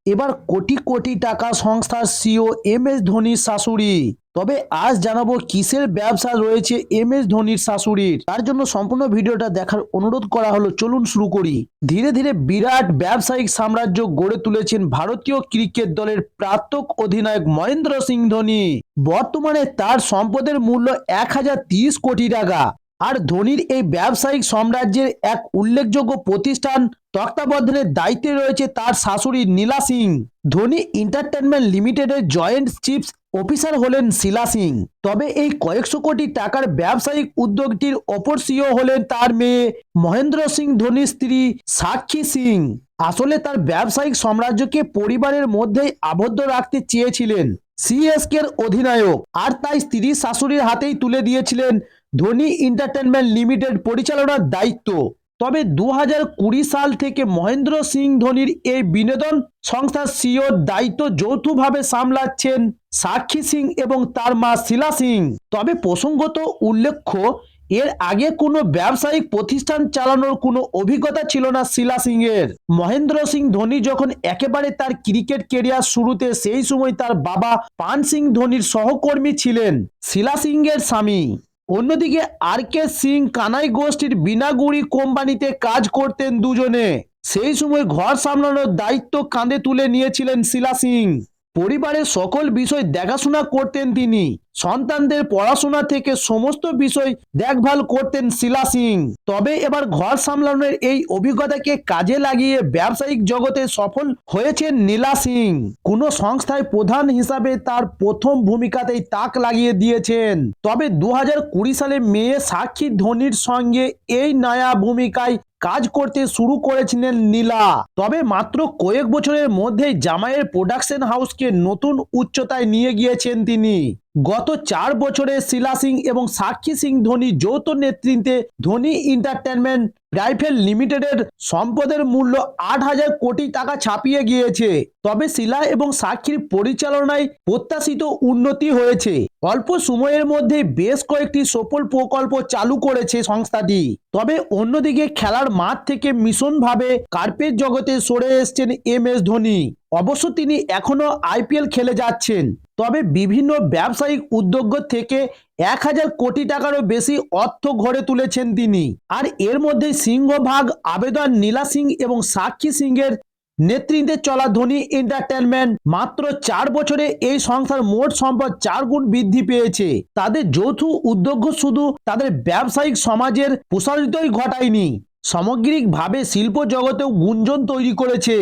এবার কোটি কোটি টাকা সংস্থার সিও এম এস ধোনির শাশুড়ি। তবে আজ জানাবো কিসের ব্যবসা রয়েছে এম এস ধোনির শাশুড়ির। তার জন্য সম্পূর্ণ ভিডিওটা দেখার অনুরোধ করা হলো, চলুন শুরু করি। ধীরে ধীরে বিরাট ব্যবসায়িক সাম্রাজ্য গড়ে তুলেছেন ভারতীয় ক্রিকেট দলের প্রাক্তন অধিনায়ক মহেন্দ্র সিং ধোনি। বর্তমানে তার সম্পদের মূল্য 1030 কোটি টাকা। আর ধোনির এই ব্যবসায়িক সাম্রাজ্যের এক উল্লেখযোগ্য প্রতিষ্ঠান তত্ত্বাবধানের দায়িত্বে রয়েছে তার শাশুড়ি নীলা সিং। ধোনি এন্টারটেনমেন্ট লিমিটেডের জয়েন্ট চিফ অফিসার হলেন শিলা সিং। তবে এই কয়েকশো কোটি টাকার ব্যবসায়িক উদ্যোগটির অপর সিও হলেন তার মেয়ে মহেন্দ্র সিং ধোনির স্ত্রী সাক্ষী সিং। আসলে তার ব্যবসায়িক সাম্রাজ্যকে পরিবারের মধ্যেই আবদ্ধ রাখতে চেয়েছিলেন সিএসকের অধিনায়ক, আর তাই স্ত্রী শাশুড়ির হাতেই তুলে দিয়েছিলেন ধোনি এন্টারটেনমেন্ট লিমিটেড পরিচালনার দায়িত্ব। তবে 2020 সাল থেকে মহেন্দ্র সিং ধোনির এই বিনোদন সংস্থার সিওর দায়িত্ব যৌথভাবে সামলাচ্ছেন সাক্ষী সিং এবং তার মা শিলা সিং। তবে প্রসঙ্গত উল্লেখ্য, এর আগে কোনো ব্যবসায়িক প্রতিষ্ঠান চালানোর কোনো অভিজ্ঞতা ছিল না শিলা সিং এর। মহেন্দ্র সিং ধোনি যখন একেবারে তার ক্রিকেট কেরিয়ার শুরুতে, সেই সময় তার বাবা পান সিং ধোনির সহকর্মী ছিলেন শিলা সিং এর স্বামী। অন্যদিকে আর কে সিং কানাই গোষ্ঠীর বিনাগুড়ি কোম্পানিতে কাজ করতেন দুজনে। সেই সময় ঘর সামলানোর দায়িত্ব কাঁধে তুলে নিয়েছিলেন শিলা সিং। পরিবারের সকল বিষয় দেখাশোনা করতেন তিনি। সন্তানদের পড়াশোনা থেকে সমস্ত বিষয় দেখভাল করতেন শিলা সিং। তবে এবার ঘর সামলানোর এই অভিজ্ঞতাকে কাজে লাগিয়ে ব্যবসায়িক জগতে সফল হয়েছেন নীলা সিং। কোনো সংস্থায় প্রধান হিসাবে তার প্রথম ভূমিকাতেই তাক লাগিয়ে দিয়েছেন। তবে 2020 সালে মেয়ে সাক্ষী ধোনির সঙ্গে এই নয়া ভূমিকায় কাজ করতে শুরু করেছিলেন নীলা। তবে মাত্র কয়েক বছরের মধ্যেই জামাইয়ের প্রোডাকশন হাউসকে নতুন উচ্চতায় নিয়ে গিয়েছেন তিনি। গত 4 বছরে শিলা সিং এবং সাক্ষী সিং ধোনি যৌথ নেতৃত্বে ধোনি এন্টারটেনমেন্ট প্রাইভেট লিমিটেডের সম্পদের মূল্য 8,000 কোটি টাকা ছাপিয়ে গিয়েছে। তবে শিলা এবং সাক্ষীর পরিচালনায় প্রত্যাশিত উন্নতি হয়েছে। অল্প সময়ের মধ্যে বেশ কয়েকটি সফল প্রকল্প চালু করেছে সংস্থাটি। তবে অন্যদিকে খেলার মাঠ থেকে ভীষণভাবে কার্পেট জগতে সরে এসেছেন এম এস ধোনি। অবশ্য তিনি এখনো আইপিএল খেলে যাচ্ছেন। তবে বিভিন্ন ব্যবসায়িক উদ্যোগ থেকে 1,000 কোটি টাকারও বেশি অর্থ ঘরে তুলেছেন তিনি। আর এর মধ্যে সিংহভাগ আবেদন নীলা সিং এবং সাক্ষী সিং এর নেতৃত্বে চলা ধোনি এন্টারটেনমেন্ট। মাত্র 4 বছরে এই সংস্থার মোট সম্পদ 4 গুণ বৃদ্ধি পেয়েছে। তাদের যৌথ উদ্যোগ শুধু তাদের ব্যবসায়িক সমাজের প্রসারিতই ঘটায়নি, সামগ্রিকভাবে শিল্প জগতেও গুঞ্জন তৈরি করেছে।